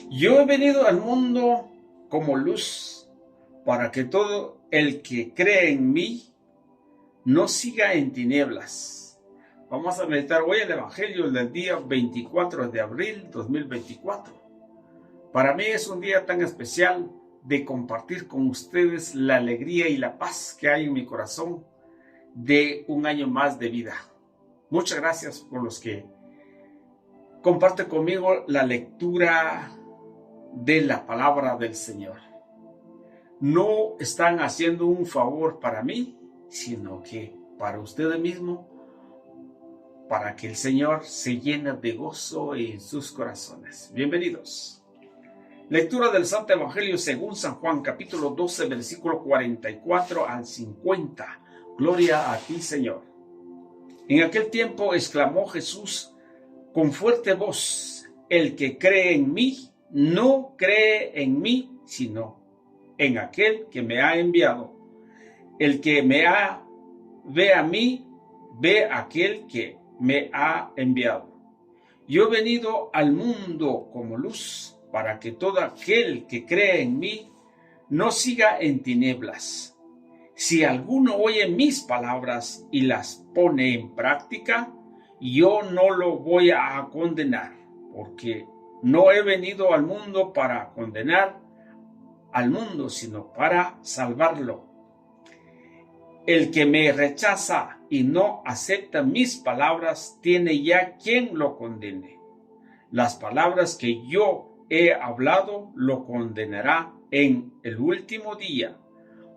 Yo he venido al mundo como luz para que todo el que cree en mí no siga en tinieblas. Vamos a meditar hoy el Evangelio del día 24 de abril 2024. Para mí es un día tan especial de compartir con ustedes la alegría y la paz que hay en mi corazón de un año más de vida. Muchas gracias por los que comparten conmigo la lectura de la palabra del Señor. No están haciendo un favor para mí, sino que para ustedes mismos, para que el Señor se llene de gozo en sus corazones. Bienvenidos. Lectura del Santo Evangelio según San Juan, capítulo 12, versículo 44 al 50. Gloria a ti, Señor. En aquel tiempo exclamó Jesús con fuerte voz: el que cree en mí, no cree en mí, sino en aquel que me ha enviado. El que ve a mí, ve a aquel que me ha enviado. Yo he venido al mundo como luz, para que todo aquel que cree en mí no siga en tinieblas. Si alguno oye mis palabras y las pone en práctica, yo no lo voy a condenar, porque no he venido al mundo para condenar al mundo, sino para salvarlo. El que me rechaza y no acepta mis palabras tiene ya quien lo condene. Las palabras que yo he hablado lo condenará en el último día,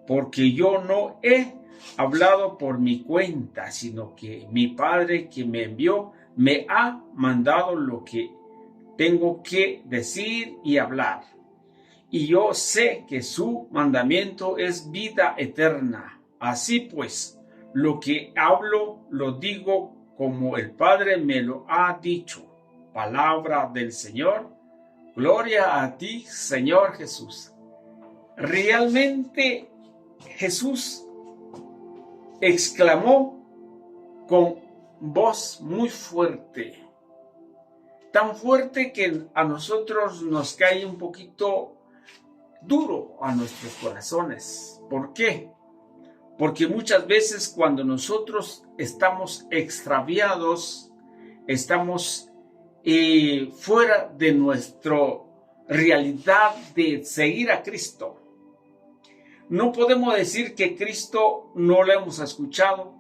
porque yo no he hablado por mi cuenta, sino que mi Padre que me envió me ha mandado lo que tengo que decir y hablar. Y yo sé que su mandamiento es vida eterna. Así pues, lo que hablo lo digo como el Padre me lo ha dicho. Palabra del Señor. Gloria a ti, Señor Jesús. Realmente Jesús exclamó con voz muy fuerte, tan fuerte que a nosotros nos cae un poquito duro a nuestros corazones. ¿Por qué? Porque muchas veces cuando nosotros estamos extraviados, estamos fuera de nuestra realidad de seguir a Cristo, no podemos decir que Cristo no lo hemos escuchado.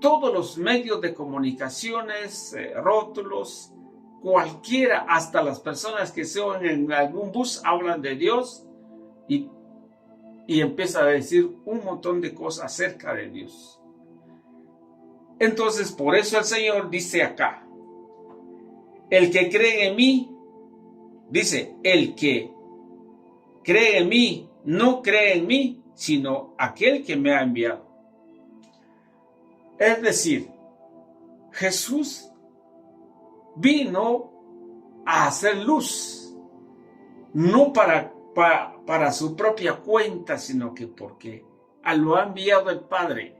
Todos los medios de comunicaciones, rótulos, cualquiera, hasta las personas que se oyen en algún bus hablan de Dios y empieza a decir un montón de cosas acerca de Dios. Entonces, por eso el Señor dice acá: el que cree en mí, dice, el que cree en mí, no cree en mí, sino aquel que me ha enviado. Es decir, Jesús vino a hacer luz, no para su propia cuenta, sino que porque lo ha enviado el Padre.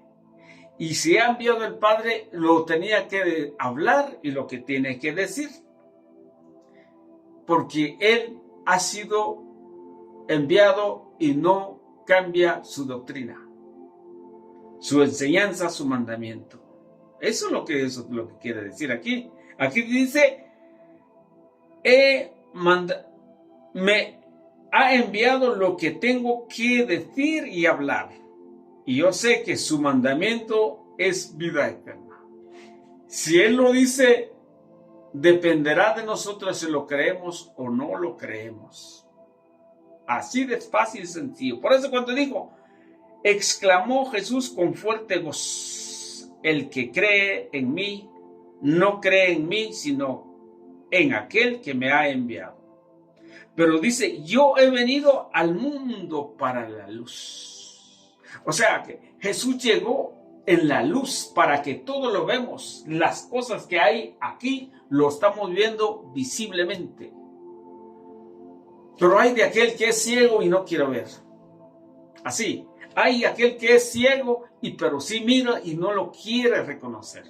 Y si ha enviado el Padre, lo tenía que hablar y lo que tiene que decir. Porque Él ha sido enviado y no cambia su doctrina, su enseñanza, su mandamiento. Eso es lo que quiere decir aquí. Aquí dice, me ha enviado lo que tengo que decir y hablar. Y yo sé que su mandamiento es vida eterna. Si Él lo dice, dependerá de nosotros si lo creemos o no lo creemos. Así de fácil y sencillo. Por eso cuando dijo, exclamó Jesús con fuerte voz: el que cree en mí, no cree en mí, sino en aquel que me ha enviado. Pero dice, yo he venido al mundo para la luz. O sea que Jesús llegó en la luz para que todo lo vemos. Las cosas que hay aquí lo estamos viendo visiblemente. Pero hay de aquel que es ciego y no quiere ver. Así, hay aquel que es ciego pero sí mira y no lo quiere reconocer.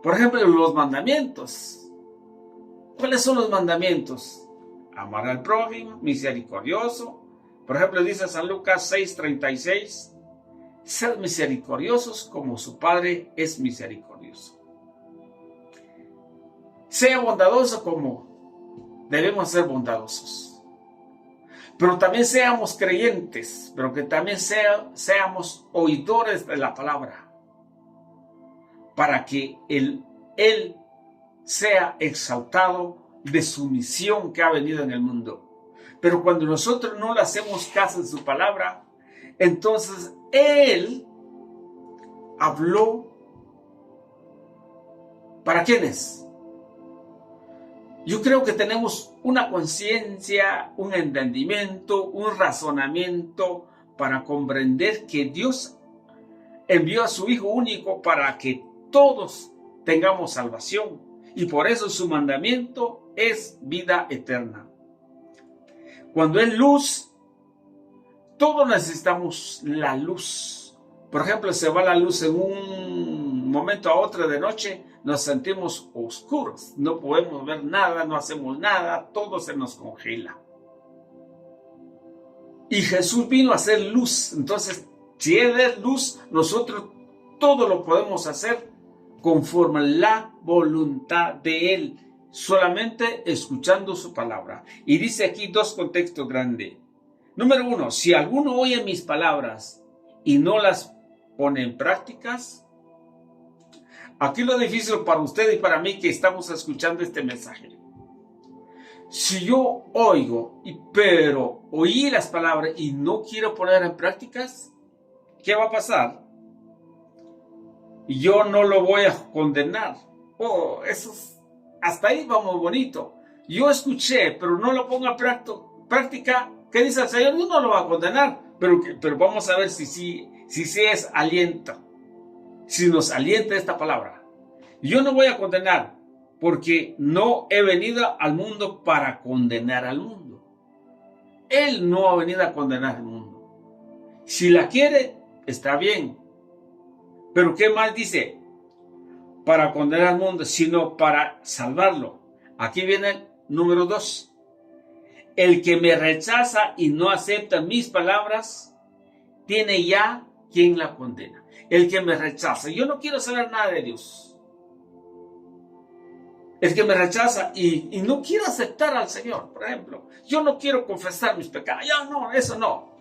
Por ejemplo, los mandamientos. ¿Cuáles son los mandamientos? amar al prójimo, misericordioso. Por ejemplo, dice San Lucas 6:36, sed misericordiosos como su Padre es misericordioso. Sea bondadoso como debemos ser bondadosos. Pero también seamos creyentes, pero que también seamos oidores de la palabra, para que Él sea exaltado de su misión que ha venido en el mundo. Pero cuando nosotros no le hacemos caso en su palabra, entonces Él habló ¿para quiénes? Yo creo que tenemos una conciencia, un entendimiento, un razonamiento para comprender que Dios envió a su Hijo único para que todos tengamos salvación. Y por eso su mandamiento es vida eterna. Cuando es luz, todos necesitamos la luz. Por ejemplo, se va la luz en un momento a otro de noche, nos sentimos oscuros, no podemos ver nada, no hacemos nada, todo se nos congela. Y Jesús vino a hacer luz, entonces si Él es luz, nosotros todo lo podemos hacer conforme a la voluntad de Él, solamente escuchando su palabra. Y dice aquí dos contextos grandes. Número uno, si alguno oye mis palabras y no las pone en prácticas. Aquí lo difícil para usted y para mí que estamos escuchando este mensaje. Si yo oigo, pero oí las palabras y no quiero poner en prácticas, ¿qué va a pasar? Yo no lo voy a condenar. Oh, hasta ahí va muy bonito. Yo escuché, pero no lo pongo en práctica. ¿Qué dice el Señor? Yo no lo va a condenar, pero vamos a ver si es aliento. Si nos alienta esta palabra. Yo no voy a condenar, porque no he venido al mundo para condenar al mundo. Él no ha venido a condenar al mundo. Si la quiere, está bien. Pero ¿qué más dice? Para condenar al mundo, sino para salvarlo. Aquí viene el número 2. El que me rechaza y no acepta mis palabras, tiene ya quien la condena. El que me rechaza. Yo no quiero saber nada de Dios. El que me rechaza y no quiero aceptar al Señor, por ejemplo. Yo no quiero confesar mis pecados. Ya no, eso no.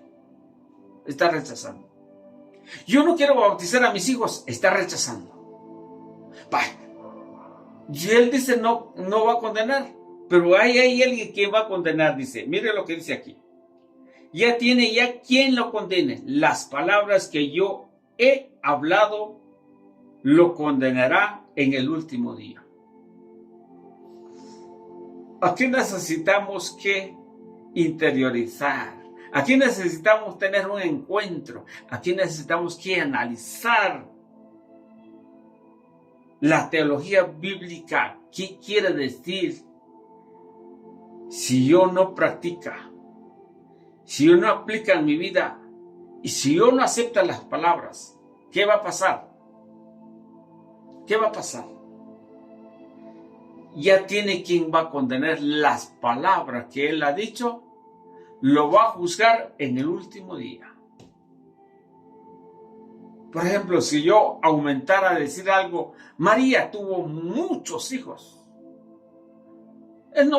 Está rechazando. Yo no quiero bautizar a mis hijos. Está rechazando. Y Él dice no va a condenar. Pero hay alguien que va a condenar, dice. Mire lo que dice aquí. Ya tiene quien lo condene. Las palabras que yo he hablado lo condenará en el último día. Aquí necesitamos que interiorizar. Aquí necesitamos tener un encuentro. Aquí necesitamos que analizar la teología bíblica. ¿Qué quiere decir? Si yo no practica, si yo no aplica en mi vida y si yo no acepto las palabras, ¿qué va a pasar? ¿Qué va a pasar? Ya tiene quien va a condenar las palabras que Él ha dicho, lo va a juzgar en el último día. Por ejemplo, si yo aumentara a decir algo, María tuvo muchos hijos. En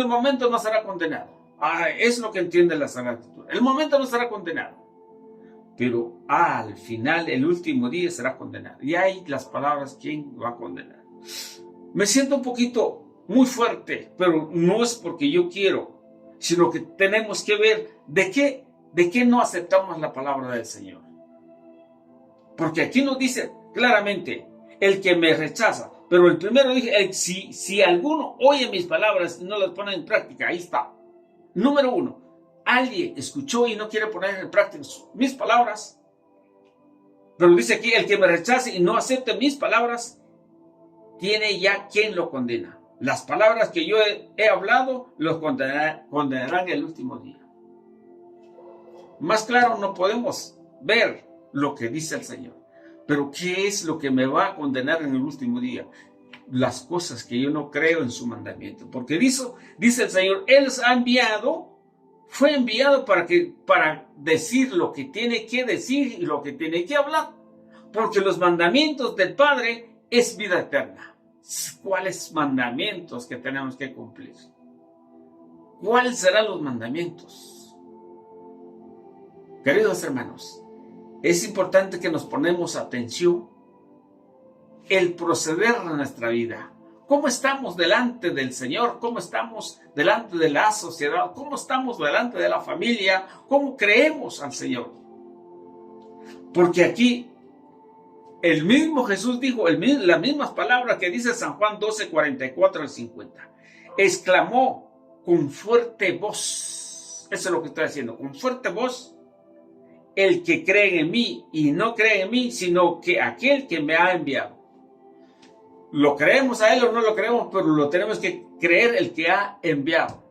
el momento no será condenado. Es lo que entiende la Sagrada Escritura. El momento no será condenado. Pero al final, el último día será condenado. Y hay las palabras, ¿quién va a condenar? Me siento un poquito muy fuerte, pero no es porque yo quiero, sino que tenemos que ver de qué no aceptamos la palabra del Señor. Porque aquí nos dice claramente, el que me rechaza. Pero el primero dije, si alguno oye mis palabras y no las pone en práctica, ahí está. Número 1, alguien escuchó y no quiere poner en práctica mis palabras. Pero dice aquí, el que me rechace y no acepte mis palabras, tiene ya quien lo condena. Las palabras que yo he hablado, los condenarán el último día. Más claro no podemos ver lo que dice el Señor. Pero ¿qué es lo que me va a condenar en el último día? las cosas que yo no creo en su mandamiento. Porque dice el Señor, Él ha enviado, fue enviado para decir lo que tiene que decir y lo que tiene que hablar. Porque los mandamientos del Padre es vida eterna. ¿Cuáles mandamientos que tenemos que cumplir? ¿Cuáles serán los mandamientos? Queridos hermanos, es importante que nos ponemos atención el proceder de nuestra vida. ¿Cómo estamos delante del Señor? ¿Cómo estamos delante de la sociedad? ¿Cómo estamos delante de la familia? ¿Cómo creemos al Señor? Porque aquí el mismo Jesús dijo las mismas palabras que dice San Juan 12, 44 al 50. Exclamó con fuerte voz. Eso es lo que estoy haciendo. Con fuerte voz. El que cree en mí y no cree en mí, sino que aquel que me ha enviado. Lo creemos a Él o no lo creemos, pero lo tenemos que creer el que ha enviado.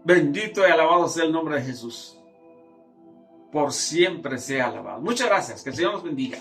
Bendito y alabado sea el nombre de Jesús. Por siempre sea alabado. Muchas gracias. Que el Señor nos bendiga.